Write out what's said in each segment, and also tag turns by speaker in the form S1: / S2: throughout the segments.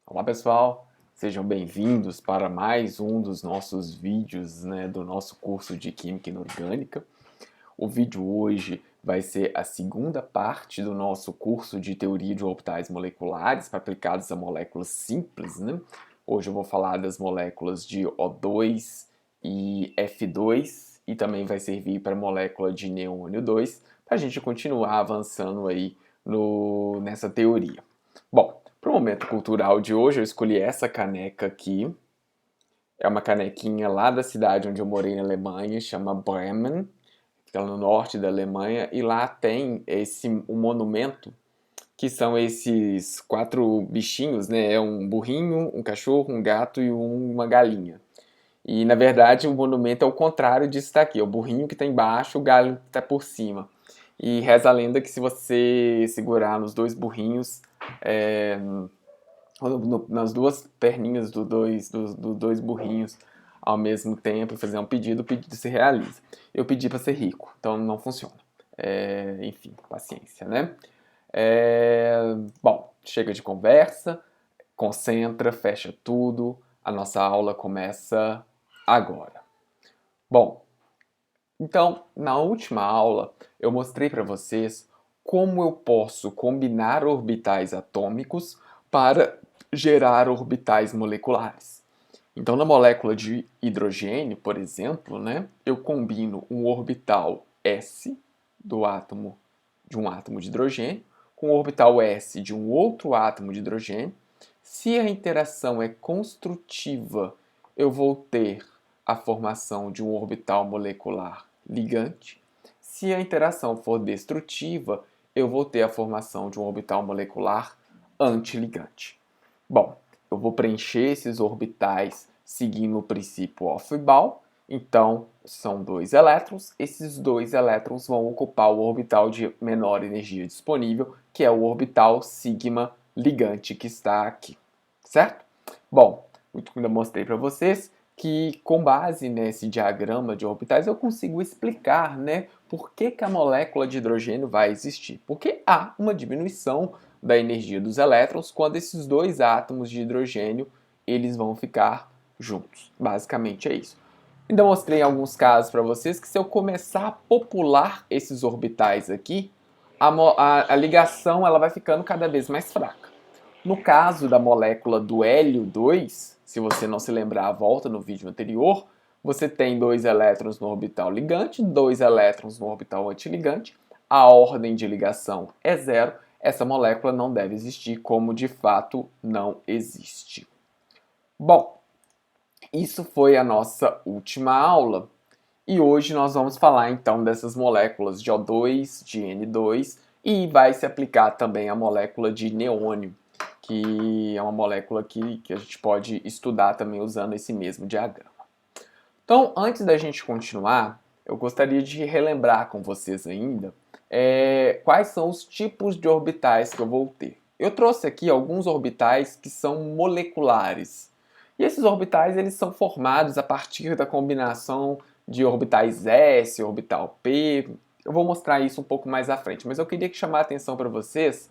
S1: Olá pessoal, sejam bem-vindos para mais um dos nossos vídeos, do nosso curso de Química Inorgânica. O vídeo hoje vai ser a segunda parte do nosso curso de Teoria de Orbitais Moleculares para aplicados a moléculas simples, Hoje eu vou falar das moléculas de O2 e F2 e também vai servir para a molécula de neônio 2 para a gente continuar avançando aí nessa teoria. Bom, para o momento cultural de hoje, eu escolhi essa caneca aqui. É uma canequinha lá da cidade onde eu morei na Alemanha, chama Bremen, fica no norte da Alemanha, e lá tem um monumento que são esses quatro bichinhos, né? É um burrinho, um cachorro, um gato e uma galinha. E na verdade o monumento é o contrário disso daqui, é o burrinho que está embaixo, o galo que está por cima. E reza a lenda que se você segurar nos dois burrinhos, é, nas duas perninhas dos dois burrinhos ao mesmo tempo e fazer um pedido, o pedido se realiza. Eu pedi para ser rico, então não funciona. Enfim, paciência, né? Bom, chega de conversa, concentra, fecha tudo, a nossa aula começa agora. Bom, então, na última aula, eu mostrei para vocês como eu posso combinar orbitais atômicos para gerar orbitais moleculares. Então, na molécula de hidrogênio, por exemplo, eu combino um orbital s do átomo de um átomo de hidrogênio com o orbital s de um outro átomo de hidrogênio. Se a interação é construtiva, eu vou ter a formação de um orbital molecular ligante. Se a interação for destrutiva, eu vou ter a formação de um orbital molecular antiligante. Bom, eu vou preencher esses orbitais seguindo o princípio Aufbau. Então, são dois elétrons. Esses dois elétrons vão ocupar o orbital de menor energia disponível, que é o orbital sigma ligante que está aqui, certo? Bom, eu ainda mostrei para vocês que com base nesse diagrama de orbitais eu consigo explicar, por que a molécula de hidrogênio vai existir. Porque há uma diminuição da energia dos elétrons quando esses dois átomos de hidrogênio eles vão ficar juntos. Basicamente é isso. Ainda mostrei em alguns casos para vocês que se eu começar a popular esses orbitais aqui, a ligação ela vai ficando cada vez mais fraca. No caso da molécula do hélio 2, se você não se lembrar, volta no vídeo anterior, você tem dois elétrons no orbital ligante, dois elétrons no orbital antiligante, a ordem de ligação é zero, essa molécula não deve existir, como de fato não existe. Bom, isso foi a nossa última aula. E hoje nós vamos falar então dessas moléculas de O2, de N2 e vai se aplicar também a molécula de neônio, que é uma molécula que a gente pode estudar também usando esse mesmo diagrama. Então, antes da gente continuar, eu gostaria de relembrar com vocês ainda quais são os tipos de orbitais que eu vou ter. Eu trouxe aqui alguns orbitais que são moleculares. E esses orbitais eles são formados a partir da combinação de orbitais s, orbital p. Eu vou mostrar isso um pouco mais à frente, mas eu queria chamar a atenção para vocês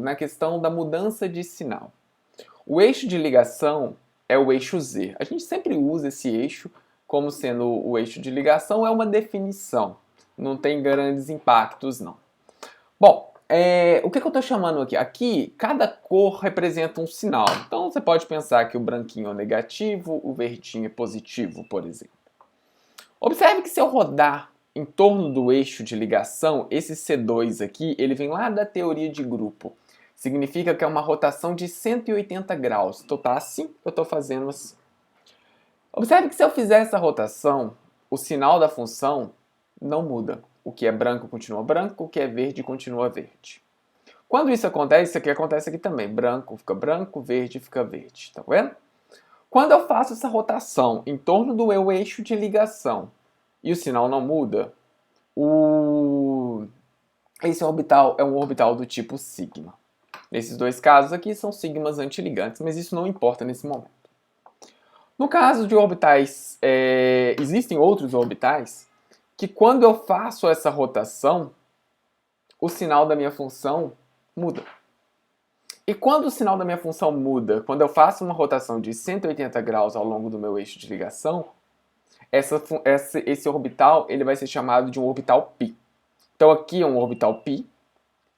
S1: na questão da mudança de sinal. O eixo de ligação é o eixo Z. A gente sempre usa esse eixo como sendo o eixo de ligação, é uma definição. Não tem grandes impactos, não. Bom, o que eu estou chamando aqui? Aqui, cada cor representa um sinal. Então, você pode pensar que o branquinho é negativo, o verdinho é positivo, por exemplo. Observe que se eu rodar em torno do eixo de ligação, esse C2 aqui, ele vem lá da teoria de grupo. Significa que é uma rotação de 180 graus. Então tá assim, eu estou fazendo assim. Observe que se eu fizer essa rotação, o sinal da função não muda. O que é branco continua branco, o que é verde continua verde. Quando isso acontece aqui também. Branco fica branco, verde fica verde. Tá vendo? Quando eu faço essa rotação em torno do meu eixo de ligação e o sinal não muda, esse orbital é um orbital do tipo sigma. Nesses dois casos aqui são sigmas antiligantes, mas isso não importa nesse momento. No caso de orbitais, existem outros orbitais que quando eu faço essa rotação, o sinal da minha função muda. E quando o sinal da minha função muda, quando eu faço uma rotação de 180 graus ao longo do meu eixo de ligação, esse orbital ele vai ser chamado de um orbital π. Então aqui é um orbital π,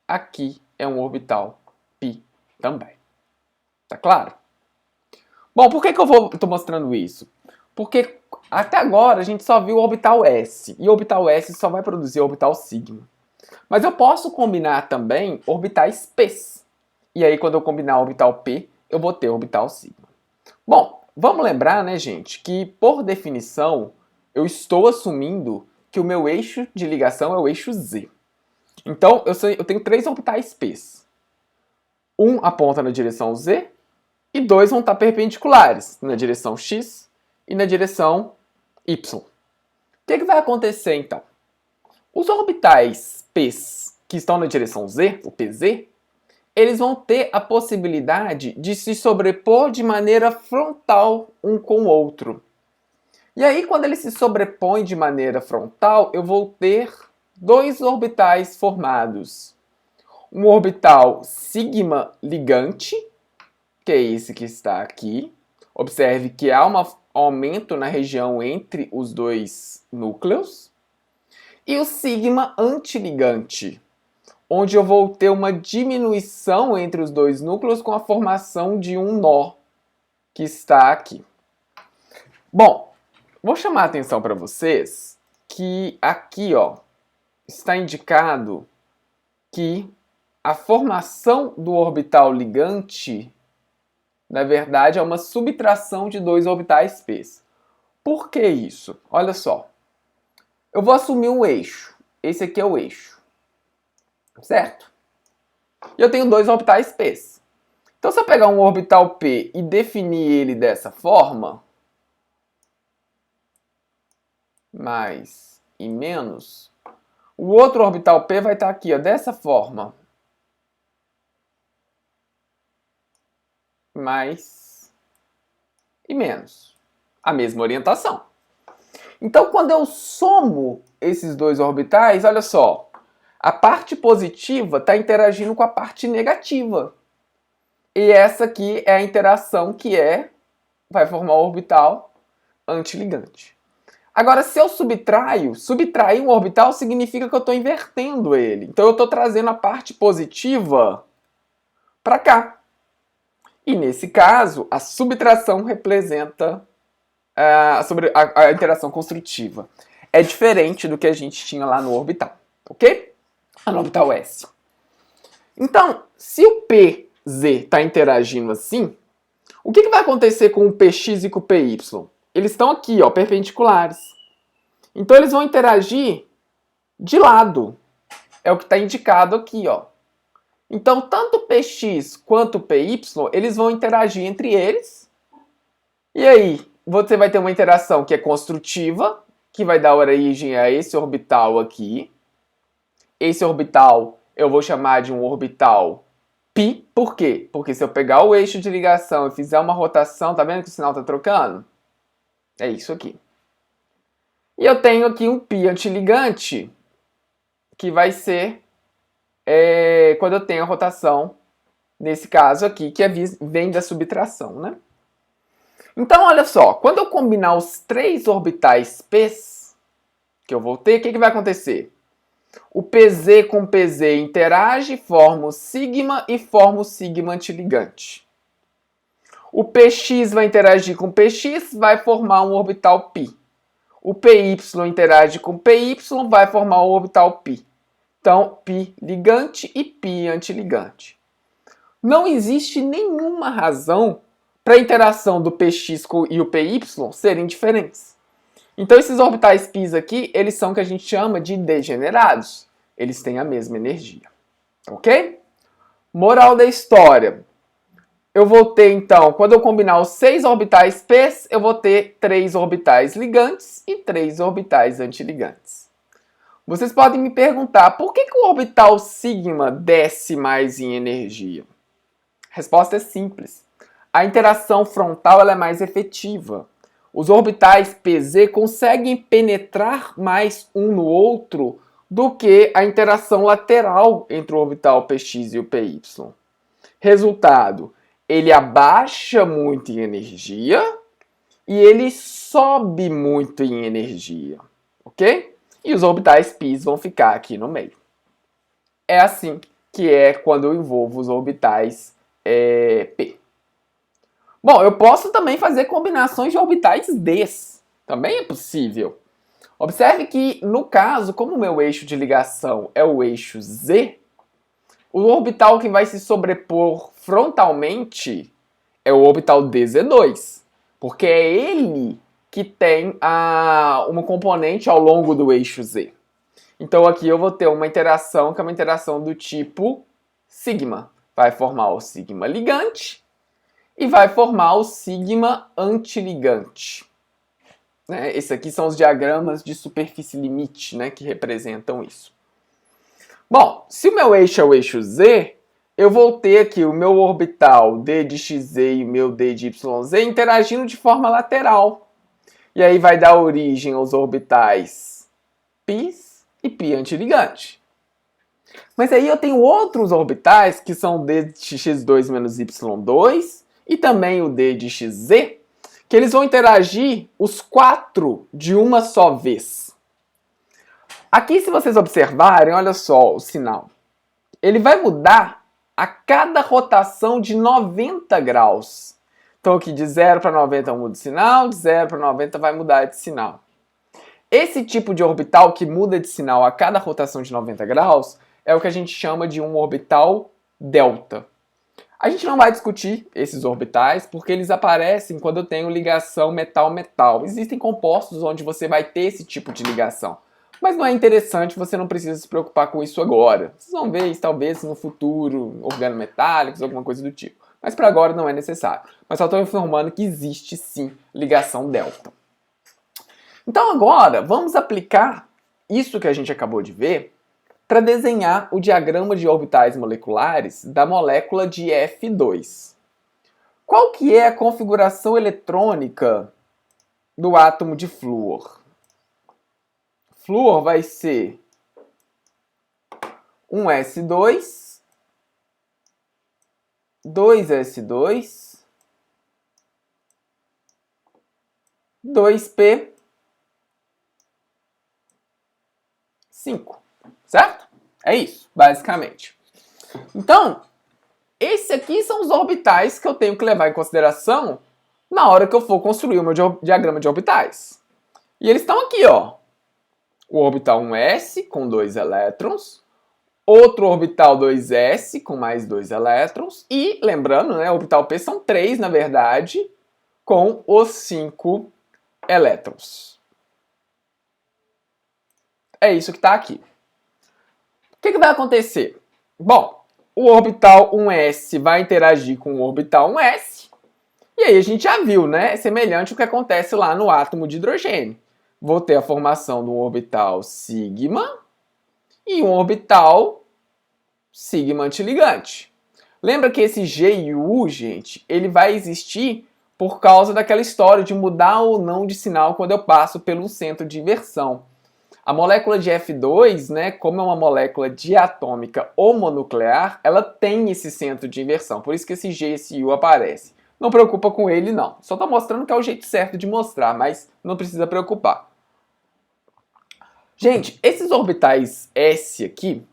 S1: aqui é um orbital π também. Tá claro? Bom, por que eu estou mostrando isso? Porque até agora a gente só viu o orbital s, e o orbital s só vai produzir o orbital sigma. Mas eu posso combinar também orbitais p's. E aí quando eu combinar o orbital p, eu vou ter o orbital sigma. Bom, vamos lembrar, né, gente, que por definição eu estou assumindo que o meu eixo de ligação é o eixo z. Então eu tenho 3 orbitais p's. Um aponta na direção z e 2 vão estar perpendiculares na direção x e na direção y. O que vai acontecer então? Os orbitais p's que estão na direção z, o pz, eles vão ter a possibilidade de se sobrepor de maneira frontal um com o outro. E aí, quando eles se sobrepõem de maneira frontal, eu vou ter 2 orbitais formados. Um orbital sigma ligante, que é esse que está aqui. Observe que há um aumento na região entre os 2 núcleos. E o sigma antiligante, onde eu vou ter uma diminuição entre os 2 núcleos com a formação de um nó, que está aqui. Bom, vou chamar a atenção para vocês que aqui, ó, está indicado que a formação do orbital ligante, na verdade, é uma subtração de 2 orbitais p's. Por que isso? Olha só. Eu vou assumir um eixo. Esse aqui é o eixo. Certo? E eu tenho 2 orbitais p's. Então, se eu pegar um orbital p e definir ele dessa forma, mais e menos, o outro orbital p vai estar aqui, ó, dessa forma. Mais e menos. A mesma orientação. Então, quando eu somo esses 2 orbitais, olha só, a parte positiva está interagindo com a parte negativa. E essa aqui é a interação que vai formar o orbital antiligante. Agora, se eu subtrair um orbital significa que eu estou invertendo ele. Então, eu estou trazendo a parte positiva para cá. E nesse caso, a subtração representa a interação construtiva. É diferente do que a gente tinha lá no orbital, ok? No orbital S. Então, se o PZ está interagindo assim, o que vai acontecer com o PX e com o PY? Eles estão aqui, ó, perpendiculares. Então, eles vão interagir de lado. É o que está indicado aqui, ó. Então, tanto o PX quanto o PY, eles vão interagir entre eles. E aí, você vai ter uma interação que é construtiva, que vai dar origem a esse orbital aqui. Esse orbital eu vou chamar de um orbital π. Por quê? Porque se eu pegar o eixo de ligação e fizer uma rotação, tá vendo que o sinal está trocando? É isso aqui. E eu tenho aqui um π antiligante, que vai ser quando eu tenho a rotação, nesse caso aqui, que vem da subtração, né? Então, olha só, quando eu combinar os 3 orbitais p's que eu vou ter, o que vai acontecer? O PZ com PZ interage, forma o sigma e forma o sigma antiligante. O PX vai interagir com PX, vai formar um orbital π. O PY interage com PY, vai formar um orbital π. Então, π ligante e π antiligante. Não existe nenhuma razão para a interação do PX e o PY serem diferentes. Então, esses orbitais π aqui, eles são o que a gente chama de degenerados. Eles têm a mesma energia. Ok? Moral da história. Eu vou ter, então, quando eu combinar os 6 orbitais π, eu vou ter 3 orbitais ligantes e 3 orbitais antiligantes. Vocês podem me perguntar, por que o orbital sigma desce mais em energia? A resposta é simples. A interação frontal ela é mais efetiva. Os orbitais pz conseguem penetrar mais um no outro do que a interação lateral entre o orbital px e o py. Resultado, ele abaixa muito em energia e ele sobe muito em energia, ok? E os orbitais π vão ficar aqui no meio. É assim que é quando eu envolvo os orbitais p. Bom, eu posso também fazer combinações de orbitais d. Também é possível. Observe que, no caso, como o meu eixo de ligação é o eixo z, o orbital que vai se sobrepor frontalmente é o orbital dz2, porque é ele que tem uma componente ao longo do eixo z. Então aqui eu vou ter uma interação que é uma interação do tipo sigma. Vai formar o sigma ligante e vai formar o sigma antiligante. Né? Esses aqui são os diagramas de superfície limite, né, que representam isso. Bom, se o meu eixo é o eixo z, eu vou ter aqui o meu orbital d de xz e o meu d de yz interagindo de forma lateral. E aí vai dar origem aos orbitais π e π antiligante. Mas aí eu tenho outros orbitais, que são o d de x2 menos y2 e também o d de xz, que eles vão interagir os 4 de uma só vez. Aqui, se vocês observarem, olha só o sinal. Ele vai mudar a cada rotação de 90 graus. Então aqui de 0 para 90 muda de sinal, de 0 para 90 vai mudar de sinal. Esse tipo de orbital que muda de sinal a cada rotação de 90 graus é o que a gente chama de um orbital delta. A gente não vai discutir esses orbitais porque eles aparecem quando eu tenho ligação metal-metal. Existem compostos onde você vai ter esse tipo de ligação. Mas não é interessante, você não precisa se preocupar com isso agora. Vocês vão ver isso talvez no futuro, organometálicos, alguma coisa do tipo. Mas para agora não é necessário. Mas só estou informando que existe sim ligação delta. Então agora vamos aplicar isso que a gente acabou de ver para desenhar o diagrama de orbitais moleculares da molécula de F2. Qual que é a configuração eletrônica do átomo de flúor? Flúor vai ser um S2, 2S2, 2P, 5, certo? É isso, basicamente. Então, esses aqui são os orbitais que eu tenho que levar em consideração na hora que eu for construir o meu diagrama de orbitais. E eles estão aqui, ó. O orbital 1s com 2 elétrons, outro orbital 2s com mais 2 elétrons e, lembrando, né, o orbital p são 3, na verdade, com os 5 elétrons. É isso que está aqui. O que vai acontecer? Bom, o orbital 1s vai interagir com o orbital 1s, e aí a gente já viu, né? É semelhante ao que acontece lá no átomo de hidrogênio. Vou ter a formação de um orbital sigma e um orbital sigma antiligante. Lembra que esse G e U, gente, ele vai existir por causa daquela história de mudar ou não de sinal quando eu passo pelo centro de inversão. A molécula de F2, né, como é uma molécula diatômica homonuclear, ela tem esse centro de inversão. Por isso que esse G e esse U aparece. Não preocupa com ele, não. Só está mostrando que é o jeito certo de mostrar, mas não precisa preocupar. Gente, esses orbitais S aqui,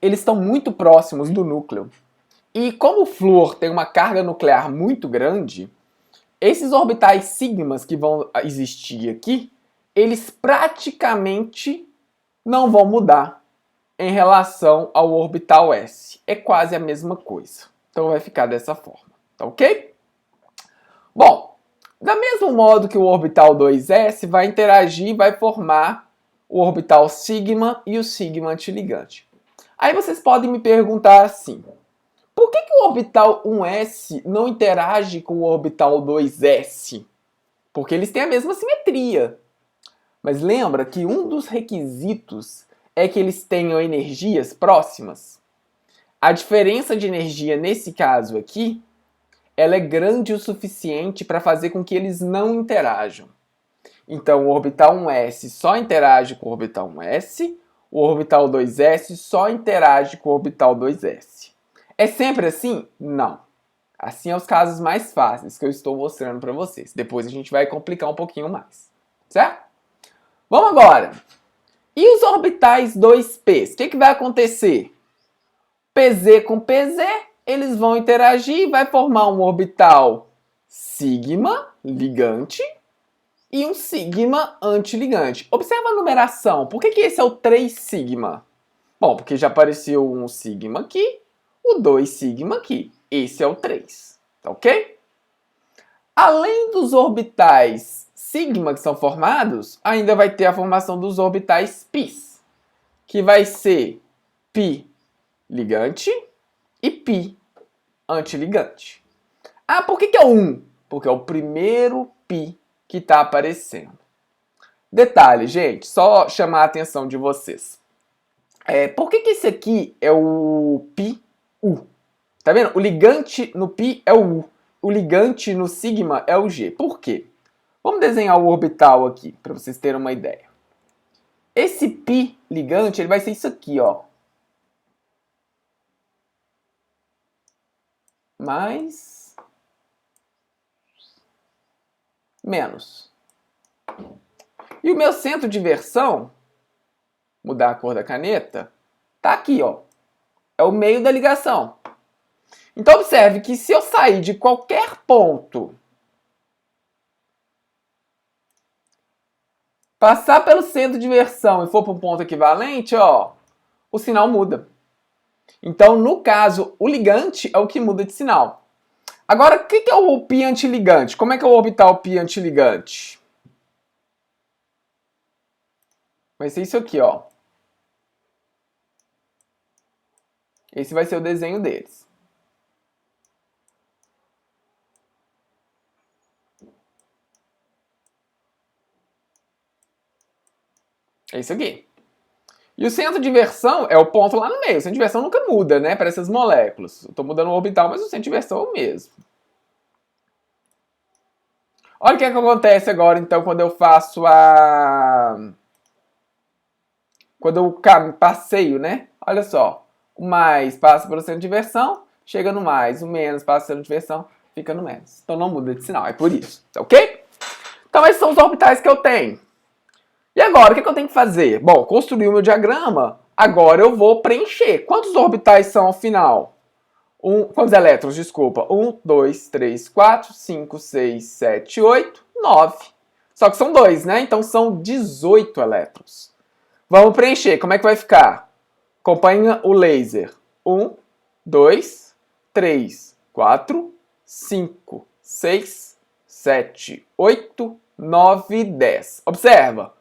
S1: eles estão muito próximos do núcleo. E como o flúor tem uma carga nuclear muito grande, esses orbitais sigmas que vão existir aqui, eles praticamente não vão mudar em relação ao orbital S. É quase a mesma coisa. Então vai ficar dessa forma, tá ok? Bom, da mesmo modo que o orbital 2s vai interagir e vai formar o orbital sigma e o sigma antiligante. Aí vocês podem me perguntar assim, por que o orbital 1s não interage com o orbital 2s? Porque eles têm a mesma simetria. Mas lembra que um dos requisitos é que eles tenham energias próximas? A diferença de energia nesse caso aqui, ela é grande o suficiente para fazer com que eles não interajam. Então, o orbital 1s só interage com o orbital 1s, o orbital 2s só interage com o orbital 2s. É sempre assim? Não. Assim é os casos mais fáceis que eu estou mostrando para vocês. Depois a gente vai complicar um pouquinho mais. Certo? Vamos agora. E os orbitais 2Ps? O que vai acontecer? PZ com PZ, eles vão interagir e vai formar um orbital sigma ligante e um sigma antiligante. Observa a numeração. Por que esse é o 3 sigma? Bom, porque já apareceu um sigma aqui, o 2 sigma aqui. Esse é o 3, tá ok? Além dos orbitais sigma que são formados, ainda vai ter a formação dos orbitais πs, que vai ser π ligante e π antiligante. Ah, por que é o 1? Porque é o primeiro π que está aparecendo. Detalhe, gente, só chamar a atenção de vocês. Por que esse aqui é o π-U? Tá vendo? O ligante no π é o U. O ligante no sigma é o G. Por quê? Vamos desenhar o orbital aqui, para vocês terem uma ideia. Esse π ligante ele vai ser isso aqui, ó. Mais menos. E o meu centro de inversão, mudar a cor da caneta, tá aqui, ó. É o meio da ligação. Então observe que se eu sair de qualquer ponto, passar pelo centro de inversão e for para um ponto equivalente, ó, o sinal muda. Então, no caso, o ligante é o que muda de sinal. Agora, o que é o π antiligante? Como é que é o orbital π antiligante? Vai ser isso aqui, ó. Esse vai ser o desenho deles. É isso aqui. E o centro de inversão é o ponto lá no meio. O centro de inversão nunca muda, né, para essas moléculas. Eu estou mudando o orbital, mas o centro de inversão é o mesmo. Olha o que acontece agora, então, quando eu faço quando eu passeio, né? Olha só. O mais passa pelo centro de inversão, chega no mais. O menos passa pelo centro de inversão, fica no menos. Então não muda de sinal, é por isso. Tá ok? Então esses são os orbitais que eu tenho. E agora, o que eu tenho que fazer? Bom, construir o meu diagrama. Agora eu vou preencher. Quantos orbitais são ao final? Quantos elétrons, desculpa? 1, 2, 3, 4, 5, 6, 7, 8, 9. Só que são 2, né? Então são 18 elétrons. Vamos preencher. Como é que vai ficar? Acompanha o laser. 1, 2, 3, 4, 5, 6, 7, 8, 9, 10. Observa.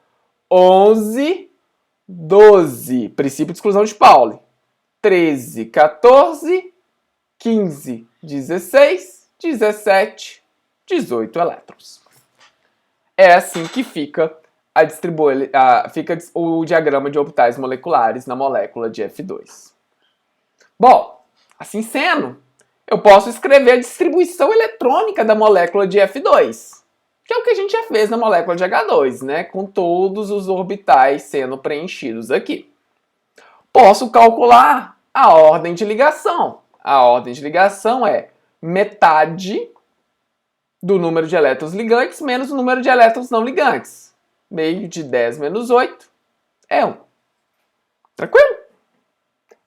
S1: 11, 12. Princípio de exclusão de Pauli. 13, 14, 15, 16, 17, 18 elétrons. É assim que fica o diagrama de orbitais moleculares na molécula de F2. Bom, assim sendo, eu posso escrever a distribuição eletrônica da molécula de F2, que é o que a gente já fez na molécula de H2, né? Com todos os orbitais sendo preenchidos aqui. Posso calcular a ordem de ligação. A ordem de ligação é metade do número de elétrons ligantes menos o número de elétrons não ligantes. Meio de 10 menos 8 é 1. Tranquilo?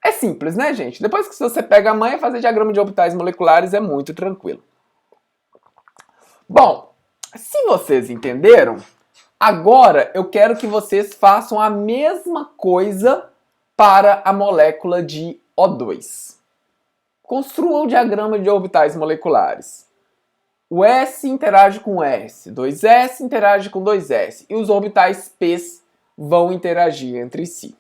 S1: É simples, né, gente? Depois que você pega a manha, fazer diagrama de orbitais moleculares é muito tranquilo. Bom, se vocês entenderam, agora eu quero que vocês façam a mesma coisa para a molécula de O2. Construam o diagrama de orbitais moleculares. O S interage com o S, 2S interage com 2S e os orbitais P's vão interagir entre si.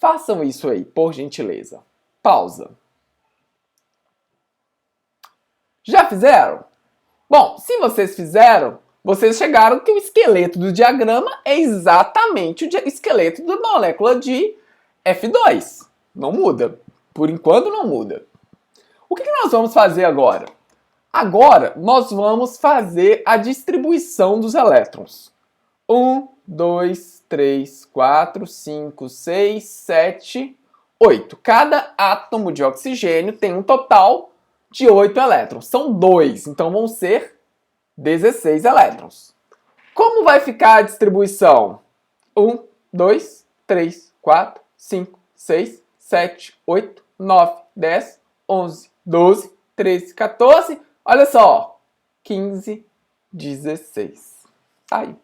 S1: Façam isso aí, por gentileza. Pausa. Já fizeram? Bom, se vocês fizeram, vocês chegaram que o esqueleto do diagrama é exatamente o esqueleto da molécula de F2. Não muda. Por enquanto não muda. O que nós vamos fazer agora? Agora, nós vamos fazer a distribuição dos elétrons. 1, 2, 3, 4, 5, 6, 7, 8. Cada átomo de oxigênio tem um total de 8 elétrons. São 2, então vão ser 16 elétrons. Como vai ficar a distribuição? 1, 2, 3, 4, 5, 6, 7, 8, 9, 10, 11, 12, 13, 14, olha só, 15, 16. Aí.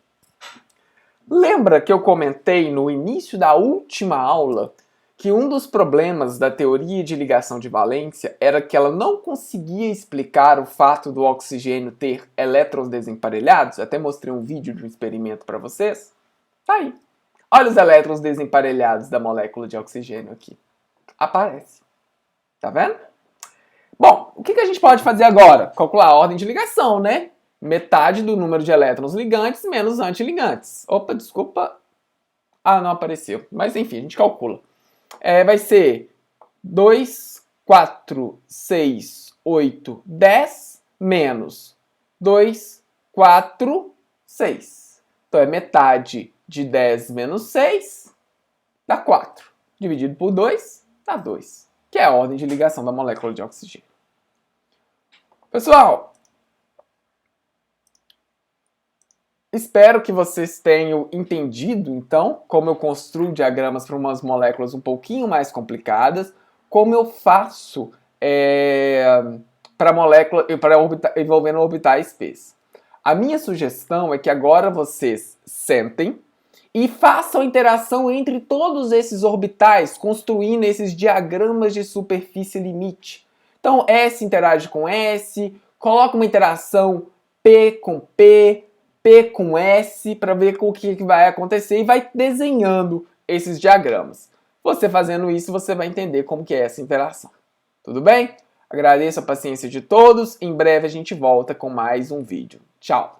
S1: Lembra que eu comentei no início da última aula que um dos problemas da teoria de ligação de valência era que ela não conseguia explicar o fato do oxigênio ter elétrons desemparelhados? Eu até mostrei um vídeo de um experimento para vocês. Tá aí. Olha os elétrons desemparelhados da molécula de oxigênio aqui. Aparece. Tá vendo? Bom, o que a gente pode fazer agora? Calcular a ordem de ligação, né? Metade do número de elétrons ligantes menos antiligantes. Opa, desculpa. Ah, não apareceu. Mas enfim, a gente calcula. Vai ser 2, 4, 6, 8, 10 menos 2, 4, 6. Então é metade de 10 menos 6 dá 4. Dividido por 2 dá 2. Que é a ordem de ligação da molécula de oxigênio. Pessoal, espero que vocês tenham entendido, então, como eu construo diagramas para umas moléculas um pouquinho mais complicadas, como eu faço para molécula envolvendo orbitais P's. A minha sugestão é que agora vocês sentem e façam a interação entre todos esses orbitais, construindo esses diagramas de superfície limite. Então, S interage com S, coloca uma interação P com P, P com S, para ver o que vai acontecer e vai desenhando esses diagramas. Você fazendo isso, você vai entender como que é essa interação. Tudo bem? Agradeço a paciência de todos. Em breve a gente volta com mais um vídeo. Tchau!